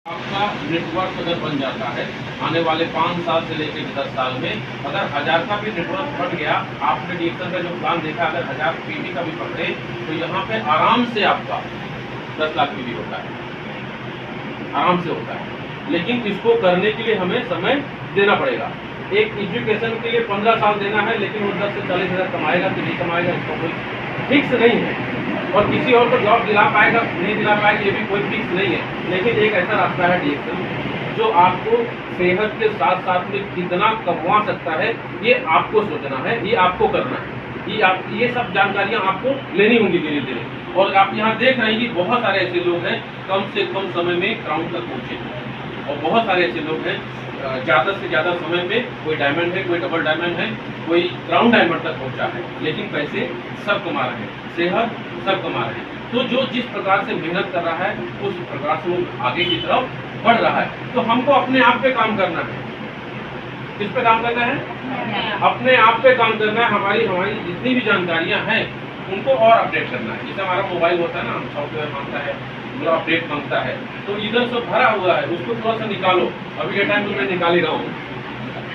आपका नेटवर्क अगर बन जाता है आने वाले 5 साल से लेकर 10 साल में, अगर 1000 का भी नेटवर्क बन गया, आपने डीएक्सल का जो प्लान देखा, अगर 1000 पीवी का भी पकड़े तो यहाँ पे आराम से आपका 10 लाख पीवी होता है, आराम से होता है। लेकिन इसको करने के लिए हमें समय देना पड़ेगा। एक एजुकेशन के लिए 15 साल देना है, लेकिन वो 10 से 40 हज़ार कमाएगा कि नहीं कमाएगा इसका कोई फिक्स नहीं है। और किसी और को जॉब दिला पाएगा नहीं दिला पाएगा ये भी कोई फिक्स नहीं है। लेकिन एक ऐसा रास्ता है डीएक्सल जो आपको सेहत के साथ साथ में कितना कमा सकता है ये आपको सोचना है, ये आपको करना है। ये सब जानकारियां आपको लेनी होंगी धीरे धीरे। और आप यहाँ देख रहे हैं कि बहुत सारे ऐसे लोग हैं कम से कम समय में क्राउन तक पहुँचे, और बहुत सारे ऐसे लोग हैं ज़्यादा से ज़्यादा समय में, कोई डायमंड है, कोई डबल डायमंड है, कोई क्राउन डायमंड तक पहुंचा है। लेकिन पैसे सब कमा रहे हैं, सेहत सब कमा रहे हैं। तो जो जिस प्रकार से मेहनत कर रहा है उस प्रकार से वो आगे की तरफ बढ़ रहा है। तो हमको अपने आप पे काम करना है। किस पे काम करना है? अपने आप पे काम करना है। हमारी जितनी भी जानकारियां हैं उनको और अपडेट करना है। जैसे हमारा मोबाइल होता है ना, सॉफ्टवेयर मांगता है, मतलब अपडेट मांगता है, तो इधर सब भरा हुआ है, उसको थोड़ा सा निकालो। अभी के टाइम में मैं निकाल ही रहा हूँ,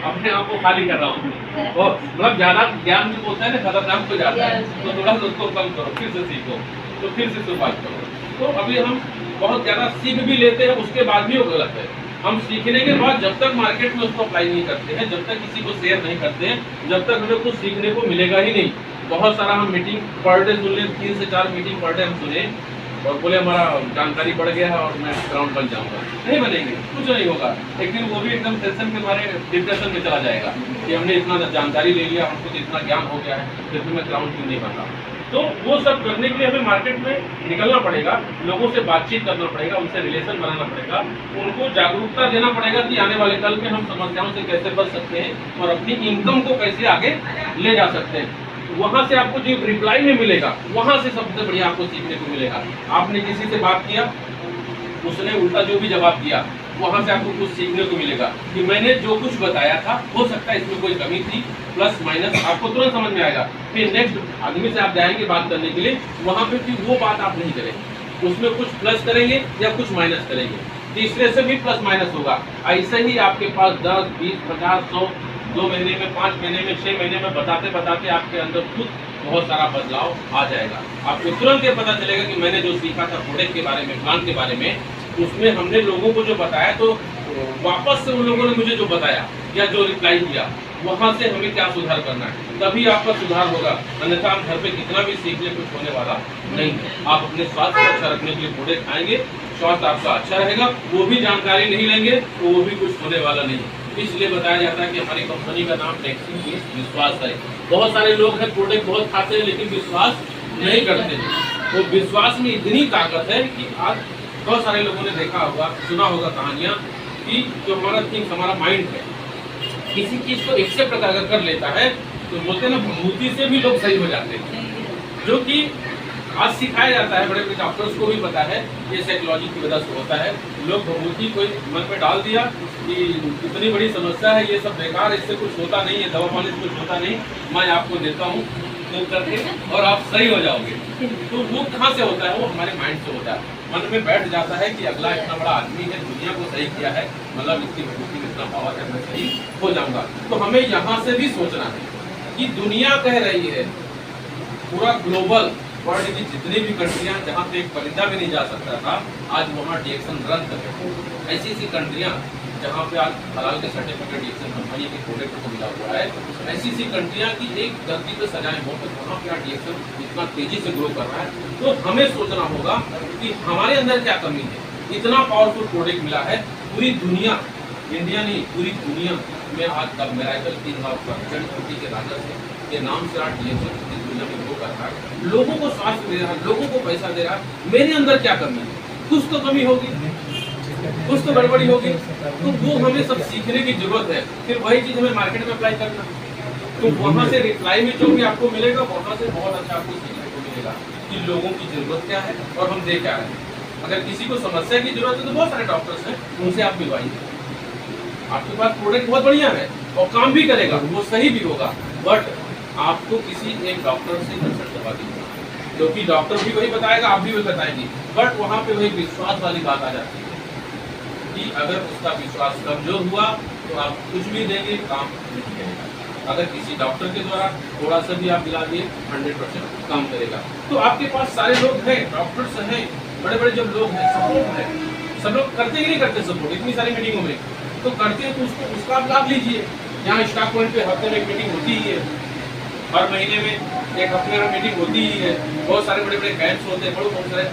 अपने आप को खाली कर रहा हूँ। और मतलब ज्यादा ज्ञान जो होता है ना खतरनाक हो जाता है, तो थोड़ा सा उसको कम करो, फिर से सीखो, तो फिर से शुरुआत करो। तो अभी हम बहुत ज्यादा सीख भी लेते हैं, उसके बाद भी वो गलत है। हम सीखने के बाद जब तक मार्केट में उसको अप्लाई नहीं करते हैं, जब तक किसी को शेयर नहीं करते हैं, जब तक हमें कुछ सीखने को मिलेगा ही नहीं। बहुत सारा हम मीटिंग पर डे सुन लें, 3 से 4 मीटिंग पर डे हम सुने और बोले हमारा जानकारी बढ़ गया है और मैं ग्राउंड बन जाऊंगा। नहीं बनेंगे, कुछ नहीं होगा। एक दिन वो भी एकदम टेंशन के मारे डिप्रेशन में चला जाएगा कि हमने इतना जानकारी ले लिया, हमको तो इतना ज्ञान हो गया है, फिर भी मैं ग्राउंड क्यों नहीं बन रहा। तो वो सब करने के लिए हमें मार्केट में निकलना पड़ेगा, लोगों से बातचीत करना पड़ेगा, उनसे रिलेशन बनाना पड़ेगा, उनको जागरूकता देना पड़ेगा कि आने वाले कल में हम समस्याओं से कैसे बच सकते हैं और अपनी इनकम को कैसे आगे ले जा सकते हैं। वहां से आपको जो रिप्लाई में मिलेगा, वहां से सबसे बढ़िया आपको सीखने को मिलेगा। आपने किसी से बात किया, उसने उल्टा जो भी जवाब दिया, वहां से आपको कुछ सीखने को मिलेगा कि मैंने जो कुछ बताया था हो सकता है इसमें कोई कमी थी, प्लस माइनस आपको तुरंत समझ में आएगा। फिर नेक्स्ट आदमी से आप जाएंगे बात करने के लिए, वहां पे फिर वो बात आप नहीं करेंगे, उसमें कुछ प्लस करेंगे या कुछ माइनस करेंगे, तीसरे से भी प्लस माइनस होगा। ऐसे ही आपके पास 10, 20, 50, 100 2 महीने में, 5 महीने में, 6 महीने में बताते बताते आपके अंदर खुद बहुत सारा बदलाव आ जाएगा। आपको तुरंत ये पता चलेगा कि मैंने जो सीखा था प्रोडक्ट के बारे में, प्लान के बारे में, उसमें हमने लोगों को जो बताया, तो वापस से उन लोगों ने मुझे जो बताया या जो रिप्लाई दिया, वहाँ से हमें क्या सुधार करना है, तभी आपका सुधार होगा। अन्यथा हम घर पे कितना भी सीख ले, कुछ होने वाला नहीं है। आप अपने स्वास्थ्य को अच्छा रखने के लिए प्रोडक्ट खाएंगे, स्वास्थ्य आपका अच्छा रहेगा। वो भी जानकारी नहीं लेंगे तो वो भी कुछ होने वाला नहीं है। इसलिए बताया जाता है कि हमारी कंपनी का नाम टेक्सिंग विश्वास है। बहुत सारे लोग हैं प्रोडक्ट बहुत खाते हैं लेकिन विश्वास नहीं करते हैं। तो विश्वास में इतनी ताकत है कि आज बहुत सारे लोगों ने देखा होगा, सुना होगा कहानियाँ कि जो हमारा थिंग्स, हमारा माइंड है, किसी चीज को एक्सेप्ट अगर कर लेता है तो बोलते हैं ना, भभूति से भी लोग सही हो जाते हैं। जो कि आज सिखाया जाता है, बड़े बड़े डॉक्टर्स को भी पता है, ये साइकोलॉजी की वजह से होता है। लोग भभूति कोई मन में डाल दिया कि इतनी बड़ी समस्या है, ये सब बेकार, इससे कुछ होता नहीं है, दवा पानी से कुछ होता नहीं, मैं आपको देता हूँ तो करके और आप सही हो जाओगे। तो वो कहाँ से होता है? वो हमारे माइंड से होता है। मन में बैठ जाता है कि अगला इतना बड़ा आदमी है, दुनिया को सही किया है, मतलब इसकी भभूति में इतना पावर है, मैं सही हो जाऊंगा। तो हमें यहाँ से भी सोचना है कि दुनिया कह रही है, पूरा ग्लोबल वर्ल्ड की जितनी भी कंट्रियां जहाँ पे एक परिंदा भी नहीं जा सकता था, आज वहाँ डीएक्सल रन कर रहे हैं। ऐसी ऐसी कंट्रियां जहाँ पे आज हलाल के सर्टिफिकेट डीएक्सल कंपनी के प्रोडक्ट को मिला हुआ है, ऐसी ऐसी कंट्रियां की एक गलती पे सजाएं हो, तो वहाँ पे डीएक्सल इतना तेजी से ग्रो कर रहा है। तो हमें सोचना होगा कि हमारे अंदर क्या कमी है। इतना पावरफुल प्रोडक्ट मिला है, पूरी दुनिया, इंडिया नहीं पूरी दुनिया में आज तक मेराकल 3 लाख के राजस्व के नाम से आज डीएक्सल दुनिया में ग्रो कर रहा है, लोगों को स्वास्थ्य दे रहा है, लोगों को पैसा दे रहा है। मेरे अंदर क्या कमी है? कुछ तो कमी होगी, कुछ तो गड़बड़ी होगी। तो वो हमें सब सीखने की जरूरत है। फिर वही चीज हमें मार्केट में अप्लाई करना। तो वहाँ से रिप्लाई में जो भी आपको मिलेगा, वहाँ से बहुत अच्छा आपको सीखने को मिलेगा कि लोगों की जरूरत क्या है और हम दे क्या रहे हैं। अगर किसी को समस्या की जरूरत है तो बहुत सारे डॉक्टर्स हैं, उनसे आप मिलवाइए। आपके पास प्रोडक्ट बहुत बढ़िया है और काम भी करेगा, वो सही भी होगा, बट आपको किसी एक डॉक्टर से कंसल्ट करवा दीजिए, क्योंकि डॉक्टर भी वही बताएगा, आप भी वही बताएंगे, बट वहाँ पे वही विश्वास वाली बात आ जाती है। कि अगर उसका विश्वास कमजोर हुआ तो आप कुछ भी देंगे काम नहीं करेगा। अगर किसी डॉक्टर के द्वारा थोड़ा सा भी आप दिला दिए 100% काम करेगा। तो आपके पास सारे लोग हैं, डॉक्टर्स हैं, बड़े बड़े जब लोग हैं, सपोर्ट है, सब लोग करते कि नहीं करते सपोर्ट इतनी सारी मीटिंगों में, तो करते हैं तो उसको उसका आप लाभ लीजिए। यहाँ स्टॉक पॉइंट पे हफ्ते में एक मीटिंग होती ही है, हर महीने में एक हफ्ते में मीटिंग होती ही है, बहुत सारे बड़े बड़े कैंप्स होते हैं, बहुत सारे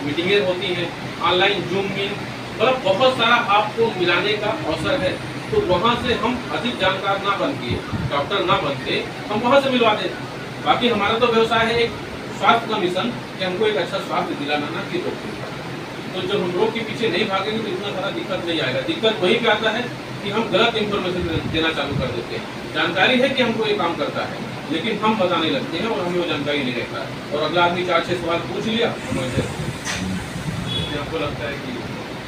मीटिंगें होती हैं, ऑनलाइन जूम मीट, मतलब बहुत सारा आपको मिलाने का अवसर है। तो वहाँ से हम अधिक जानकार ना बन के, डॉक्टर ना बन के हम वहाँ से मिलवा दें। बाकी हमारा तो व्यवसाय है एक स्वास्थ्य का मिशन कि हमको एक अच्छा स्वास्थ्य दिलाना ना कि रोग। तो जब हम रोग के पीछे नहीं भागेंगे तो इतना सारा दिक्कत नहीं आएगा। दिक्कत वहीं पे आता है कि हम गलत इन्फॉर्मेशन देना चालू कर देते हैं। जानकारी है कि हमको ये काम करता है, लेकिन हम बताने लगते हैं और हमें वो जानकारी नहीं रहता है। और अगला आदमी 4-6 सवाल पूछ लिया, आपको लगता है कि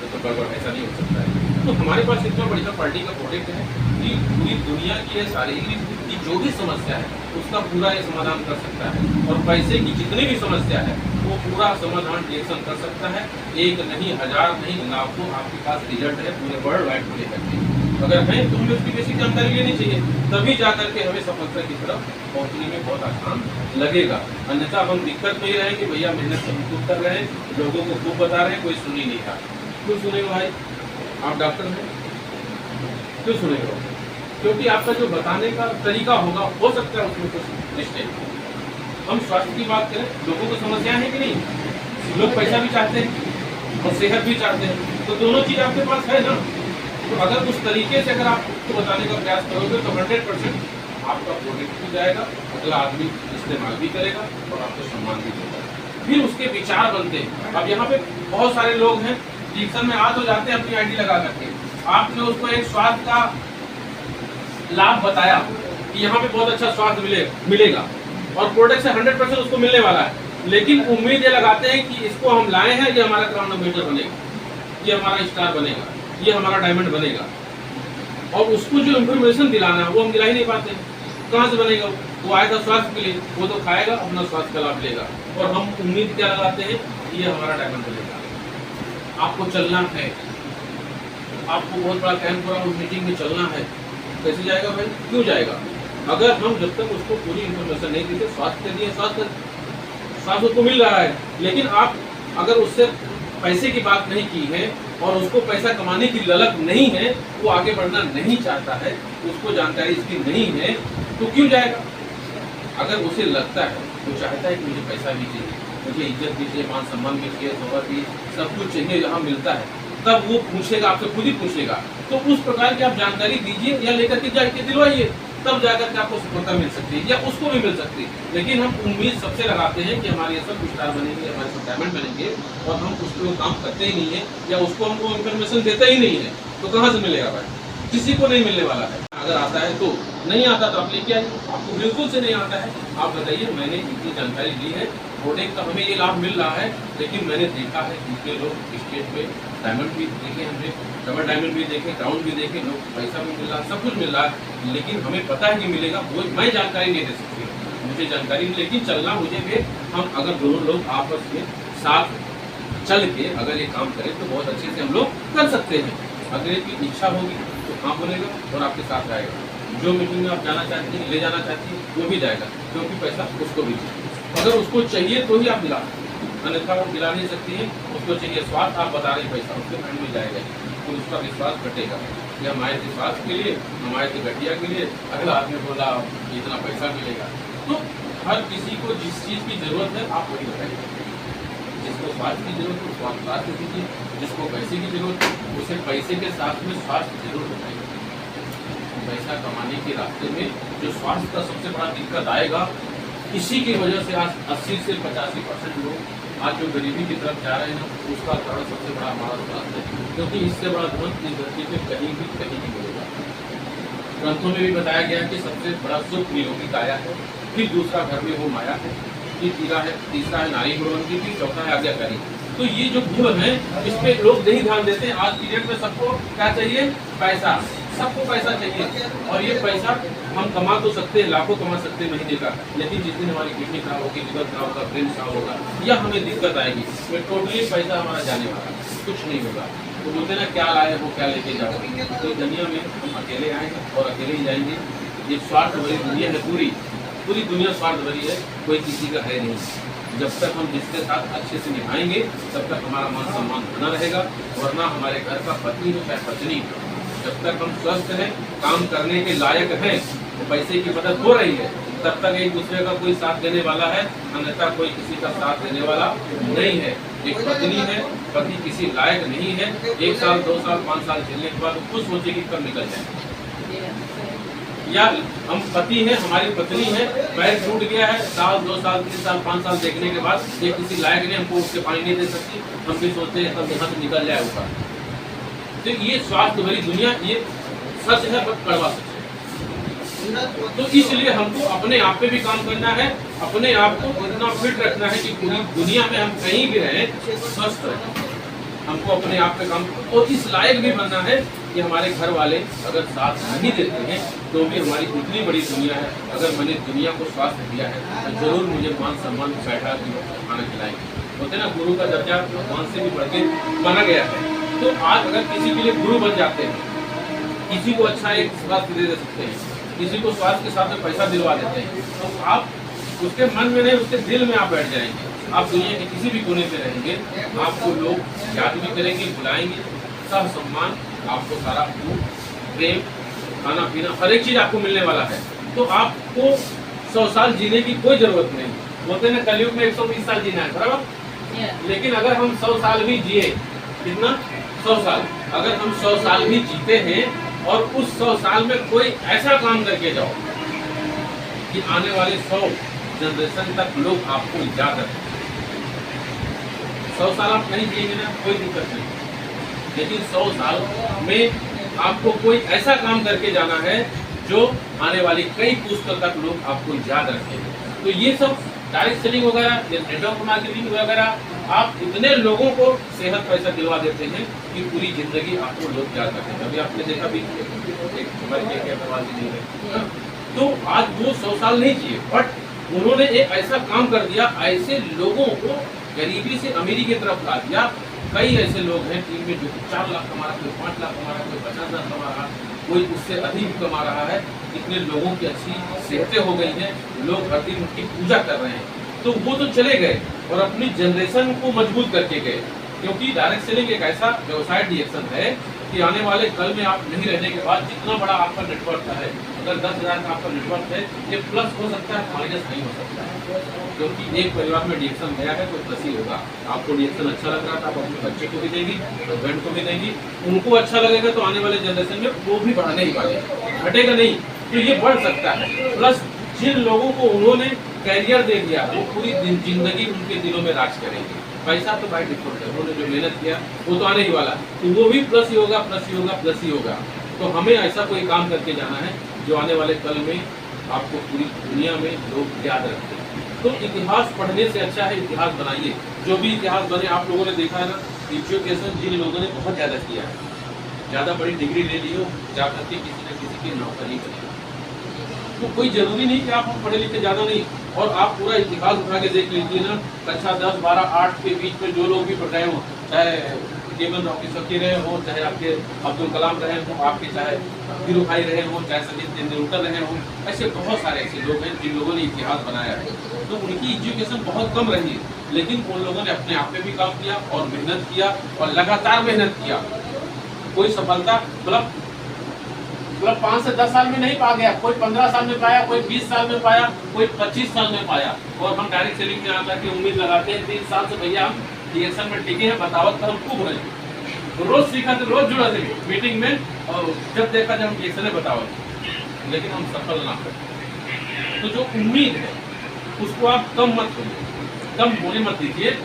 तो गड़बड़, ऐसा नहीं हो सकता है। तो हमारे पास इतना बढ़िया क्वालिटी का प्रोडक्ट है कि पूरी दुनिया की शारीरिक की जो भी समस्या है उसका पूरा ये समाधान कर सकता है। और पैसे की जितनी भी समस्या है वो पूरा समाधान रिएक्शन कर सकता है। एक नहीं, 1000 नहीं, लाखों आपके पास रिजल्ट है पूरे वर्ल्ड वाइड को लेकर के। अगर है तो हमें उसकी बेसिक जानकारी लेनी चाहिए, तभी जा करके हमें सफलता की तरफ पहुंचने में बहुत आसान लगेगा। अन्यथा हम दिक्कत में ही रहें कि भैया मेहनत हम खूब कर रहे हैं, लोगों को खूब बता रहे हैं, कोई सुन ही नहीं रहा। क्यों सुनेगा भाई? आप डॉक्टर हैं, क्यों सुनेगा? क्योंकि आपका जो बताने का तरीका होगा, हो सकता है उसमें कुछ मिस्टेक। हम स्वास्थ्य की बात करें, लोगों को समस्याएं हैं कि नहीं? लोग पैसा भी चाहते हैं और सेहत भी चाहते हैं, तो दोनों चीज आपके पास है ना। तो अगर उस तरीके से अगर आप उसको बताने का प्रयास करोगे तो 100% आपका प्रोडक्ट भी जाएगा, अगला आदमी इस्तेमाल भी करेगा और आपको सम्मान भी देगा। फिर उसके विचार बनते हैं। अब यहाँ पे बहुत सारे लोग हैं, डिक्शन में आ तो जाते हैं अपनी आईडी लगा करके। आपने उसको एक स्वास्थ्य का लाभ बताया कि यहाँ पे बहुत अच्छा स्वास्थ्य मिलेगा और प्रोडक्ट से 100% उसको मिलने वाला है, लेकिन उम्मीद ये लगाते हैं कि इसको हम लाए हैं, ये हमारा क्राउन बनेगा, ये हमारा स्टार बनेगा, ये हमारा डायमंड बनेगा। और उसको जो इन्फॉर्मेशन दिलाना है वो हम दिला ही नहीं पाते। कहाँ से बनेगा? वो आएगा स्वास्थ्य के लिए, वो तो खाएगा, अपना स्वास्थ्य का लाभ लेगा। और हम उम्मीद क्या लगाते हैं कि ये हमारा डायमंड बनेगा। आपको चलना है, आपको बहुत बड़ा कैंप हो रहा है, उस मीटिंग में चलना है, कैसे जाएगा भाई? क्यों जाएगा? अगर हम जब तक उसको पूरी इन्फॉर्मेशन नहीं देते, स्वास्थ्य के लिए स्वास्थ्य उसको मिल रहा है, लेकिन आप अगर उससे पैसे की बात नहीं की है और उसको पैसा कमाने की ललक नहीं है, वो आगे बढ़ना नहीं चाहता है, उसको जानकारी इसकी नहीं है, तो क्यों जाएगा? अगर उसे लगता है, वो चाहता है कि मुझे पैसा भी चाहिए, मुझे इज्जत भी चाहिए, मान सम्मान भी चाहिए, शोहरत भी, सब कुछ चाहिए, यहाँ मिलता है, तब वो पूछेगा, आपसे खुद ही पूछेगा। तो उस प्रकार की आप जानकारी दीजिए या लेकर के जाके दिलवाइए, तब जाकर के आपको सफलता मिल सकती है या उसको भी मिल सकती है। लेकिन हम उम्मीद सबसे लगाते हैं कि हमारे सब स्टार बनेंगे, हमारे सब डायमंड बनेंगे, और हम उसको काम करते ही नहीं है या उसको हमको इन्फॉर्मेशन देते ही नहीं है, तो कहाँ से मिलेगा भाई? किसी को नहीं मिलने वाला है। अगर आता है तो, नहीं आता तो आप लेके आइए। आपको बिल्कुल से नहीं आता है, आप बताइए मैंने इतनी जानकारी दी है, प्रोडक्ट का हमें ये लाभ मिल रहा है, लेकिन मैंने देखा है दूसरे लोग स्टेट पे डायमंड भी देखे, हमने डबल डायमंड भी देखे, क्राउन भी देखे, लोग पैसा भी मिल रहा है, सब कुछ मिल रहा है, लेकिन हमें पता है कि मिलेगा, वो मैं जानकारी नहीं दे सकती, मुझे जानकारी नहीं, लेकिन चलना मुझे भी। हम अगर दोनों लोग आपस में साथ चल के अगर ये काम करें तो बहुत अच्छे से हम लोग कर सकते हैं। अगर इसकी इच्छा होगी तो काम बनेगा और आपके साथ आएगा। जो मीटिंग में आप जाना चाहते हैं, ले जाना चाहती हैं, वो भी जाएगा, क्योंकि पैसा उसको भी चाहिए। अगर उसको चाहिए तो ही आप दिला, अन्यथा वो दिला नहीं सकती है। उसको चाहिए स्वास्थ्य, आप बता रहे पैसा उसके माइंड में जाएगा, तो उसका विश्वास घटेगा। ये हम आए थे स्वास्थ्य के लिए, हम आए थे घटिया के लिए, अगला आदमी बोला इतना पैसा मिलेगा। तो हर किसी को जिस चीज़ की जरूरत है आप वही बताइए। जिसको स्वास्थ्य की जरूरत है उसको आप स्वास्थ्य दीजिए, जिसको पैसे की जरूरत है उसे पैसे के साथ में स्वास्थ्य जरूर बताइए। पैसा कमाने के रास्ते में जो स्वास्थ्य का सबसे बड़ा दिक्कत आएगा, इसी की वजह से आज 80 से 85% लोग आज जो गरीबी की तरफ जा रहे हैं, उसका कारण सबसे बड़ा हमारा स्वास्थ्य है। क्योंकि इससे बड़ा धन इस धरती पे कहीं भी मिलेगा। ग्रंथों में भी बताया गया कि सबसे बड़ा सुख निरोगी काया है, फिर दूसरा घर में वो माया है, तीसरा है नारी गुणवंती, फिर चौथा है आज्ञाकारी। तो ये जो गुण है इस पे लोग नहीं ध्यान देते हैं। आज पीरियड में सबको क्या चाहिए? पैसा, सबको पैसा चाहिए। और ये पैसा हम कमा तो सकते हैं, लाखों कमा सकते हैं महीने का, लेकिन जिस दिन हमारी किडनी खराब होगी, लिवर खराब होगा, ब्रेन खराब होगा या हमें दिक्कत आएगी, तो टोटली पैसा हमारा जाने वाला, कुछ नहीं होगा। तो बोलते ना क्या लाए वो क्या लेके जाओ। तो दुनिया में हम अकेले आएंगे और अकेले ही जाएंगे। ये स्वार्थ भरी दुनिया है, पूरी दुनिया स्वार्थ भरी है, कोई किसी का है नहीं। जब तक हम जिसके साथ अच्छे से निभाएंगे तब तक हमारा मान सम्मान बना रहेगा, वरना हमारे घर का पति हो चाहे पत्नी, जब तक हम स्वस्थ हैं, काम करने के लायक हैं, तो पैसे की मदद हो रही है, तब तक एक दूसरे का कोई साथ देने वाला है, अन्यथा कोई किसी का साथ देने वाला नहीं है। एक पत्नी है, पति किसी लायक नहीं है, 1 साल 2 साल 5 साल झेलने के बाद खुद सोचे कि कब निकल जाए। या हम पति हैं, हमारी पत्नी है, पैर टूट गया है, 1 2 साल 3 साल 5 साल देखने के बाद ये किसी लायक नहीं, हमको उसके पानी नहीं दे सकती, हम भी सोचते हैं तब यहाँ से निकल जाए ऊपर। तो ये स्वास्थ्य भरी दुनिया, ये सच है, बट कड़वा सच है। तो इसलिए हमको अपने आप पे भी काम करना है, अपने आप को इतना फिट रखना है कि पूरी दुनिया में हम कहीं भी रहें स्वस्थ रहें। हमको अपने आप पे काम और इस लायक भी बनना है कि हमारे घर वाले अगर साथ नहीं देते हैं तो भी हमारी इतनी बड़ी दुनिया है, अगर मैंने दुनिया को स्वास्थ्य दिया है तो जरूर मुझे मान सम्मान बैठा खाना खिलाएंगे। होते ना गुरु का दर्जा भगवान से भी बढ़ के बना गया है। तो आज अगर किसी के लिए गुरु बन जाते हैं, किसी को अच्छा एक स्वास्थ्य दे सकते हैं, किसी को स्वास्थ्य के साथ में पैसा दिलवा देते हैं, तो आप उसके मन में नहीं उसके दिल में आप बैठ जाएंगे। आप दुनिया के किसी भी कोने में रहेंगे, आपको लोग याद भी करेंगे, बुलाएंगे, सब सम्मान, आपको सारा प्रेम, खाना पीना, हर एक चीज आपको मिलने वाला है। तो आपको 100 साल जीने की कोई जरूरत नहीं। बोलते ना कलयुग में 120 साल जीना है, बराबर। लेकिन अगर हम 100 साल भी जिए, कितना 100 साल, अगर हम 100 साल भी जीते हैं और उस 100 साल में कोई ऐसा काम करके जाओ कि आने वाले 100 जनरेशन तक लोग आपको याद रखें। 100 साल आप नहीं जिएंगे ना, कोई दिक्कत नहीं, लेकिन 100 साल में आपको कोई ऐसा काम करके जाना है जो आने वाली कई पुस्तक तक लोग आपको याद रखेंगे। तो ये सब डायरेक्ट सेलिंग वगैरह, नेटवर्क मार्केटिंग वगैरह, आप इतने लोगों को सेहत पैसा दिलवा देते हैं कि पूरी जिंदगी आपको लोग याद रखेंगे। अभी आपने देखा भी हमारे नहीं है, तो आज वो 100 साल नहीं जिए, बट उन्होंने एक ऐसा काम कर दिया, ऐसे लोगों को गरीबी से अमीरी की तरफ ला दिया। कई ऐसे लोग हैं टीम में जो 4 लाख कमा रहा, कोई 5 लाख कमा रहा, कोई 50 लाख कमा रहा, कोई उससे अधिक कमा रहा है। इतने लोगों की अच्छी सेहतें हो गई हैं, लोग हर दिन उनकी पूजा कर रहे हैं। तो वो तो चले गए और अपनी जनरेशन को मजबूत करके गए, क्योंकि डायरेक्ट सेलिंग एक ऐसा व्यवसाय डिएक्शन है कि आने वाले कल में आप नहीं रहने के बाद जितना बड़ा आपका नेटवर्क है, अगर 10,000 का आपका नेटवर्क है, ये प्लस हो सकता है, माइनस नहीं हो सकता है। क्योंकि एक परिवार में डिएक्शन गया है तो प्लस ही होगा। आपको डिएक्शन अच्छा लग रहा था, आप अपने बच्चे को भी देंगी, हस्बैंड को भी देंगी, उनको अच्छा लगेगा तो आने वाले जनरेशन में वो भी बढ़ाने ही वाले, घटेगा नहीं, तो ये बढ़ सकता है। प्लस जिन लोगों को उन्होंने कैरियर दे दिया वो पूरी जिंदगी उनके दिलों में राज करेंगे। पैसा तो बाय डिफॉल्ट है, उन्होंने जो मेहनत किया वो तो आने ही वाला, तो वो भी प्लस ही होगा, प्लस ही होगा, प्लस ही होगा। तो हमें ऐसा कोई काम करके जाना है जो आने वाले कल में आपको पूरी दुनिया में लोग याद रखें। तो इतिहास पढ़ने से अच्छा है इतिहास बनाइए। जो भी इतिहास बने आप लोगों ने देखा है ना, एजुकेशन जिन लोगों ने बहुत ज़्यादा किया है, ज़्यादा बड़ी डिग्री ले ली हो, जा करके किसी न किसी की नौकरी करें। तो कोई जरूरी नहीं कि आप पढ़े लिखे ज़्यादा नहीं, और आप पूरा इतिहास उठा के देख लीजिए ना, कक्षा 10, 12, 8 के बीच में जो लोग भी पढ़ रहे हो, चाहे केवल रॉकी सकी रहे हो, चाहे आपके अब्दुल कलाम रहे हो, आपके चाहे धीरू भाई रहे हो, चाहे सचिन तेंदुलकर रहे हो, ऐसे बहुत सारे ऐसे लोग हैं जिन लोगों ने इतिहास बनाया है। तो उनकी एजुकेशन बहुत कम रही है, लेकिन उन लोगों ने अपने आप पे भी काम किया और मेहनत किया और लगातार मेहनत किया। कोई सफलता मतलब 5 से 10 साल में नहीं पा गया, कोई 15 साल में पाया, कोई 20 साल में पाया, कोई 25 साल में पाया। और हम डायरेक्ट सेलिंग में आकर के उम्मीद लगाते हैं 3 साल से भैया हम डिएक्शन में टिके हैं, बतावत कर हम खूब रहे, तो रोज सीखा थे, रोज जुड़ा थे मीटिंग में, और जब देखा जब हम डिएक्शन में बतावत, लेकिन हम सफल ना कर। तो जो उम्मीद है उसको आप कम मत करिए, कम होने मत दीजिए।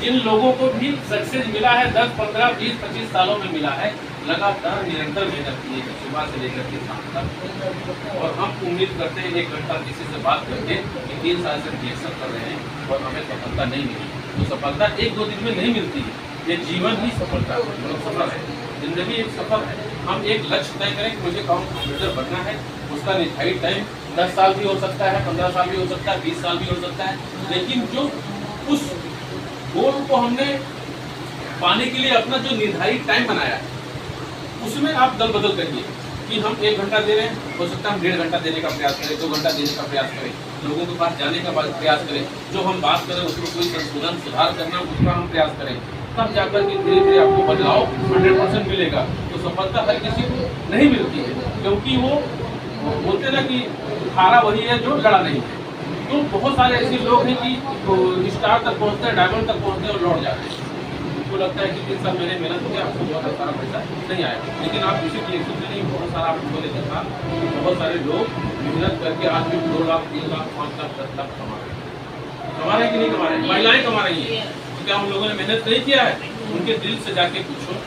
जिन लोगों को भी सक्सेस मिला है 10, 15, 20, 25 सालों में मिला है, लगातार निरंतर मेहनत की है सुबह से लेकर के शाम तक। और हम उम्मीद करते हैं 1 घंटा किसी से बात करके कि 3 साल से डिएक्शन कर रहे हैं और हमें सफलता नहीं मिली। तो सफलता 1-2 दिन में नहीं मिलती है, ये जीवन ही सफलता है, सफल है, जिंदगी एक सफल है। हम एक लक्ष्य तय करें कि मुझे कंप्यूटर बनना है, उसका निर्धारित टाइम 10 साल भी हो सकता है, 15 साल भी हो सकता है, 20 साल भी हो सकता है, लेकिन जो उस गोल को हमने पाने के लिए अपना जो निर्धारित टाइम बनाया है उसमें आप दल बदल करिए कि हम 1 घंटा दे रहे हैं, हो सकता है हम 1.5 घंटा देने का प्रयास करें, 2 घंटा देने का प्रयास करें, लोगों के पास जाने का प्रयास करें, जो हम बात करें उसमें कोई संशोधन सुधार करना उसका हम प्रयास करें, तब जाकर के धीरे धीरे आपको बदलाव 100% मिलेगा। तो सफलता हर किसी को नहीं मिलती है, क्योंकि वो बोलते ना कि हारा वही है जो लड़ा नहीं है। तो बहुत सारे ऐसे लोग हैं कि स्टार तक पहुँचते हैं, डायमंड तक पहुँचते हैं और लौट जाते हैं। उनको लगता है कि 3 साल मैंने मेहनत किया, आपको बहुत सारा पैसा नहीं आया, लेकिन आप किसी डायरेक्शन से नहीं, बहुत सारा आपको देखा बहुत सारे लोग मेहनत करके आज भी 2 लाख 3 लाख 5 लाख 10 लाख कमा रहे हैं। कमा रहे हैं कि नहीं कमा रहे हैं? महिलाएं कमा रही हैं। तो क्या उन लोगों ने मेहनत नहीं किया है? उनके दिल से जाके पूछो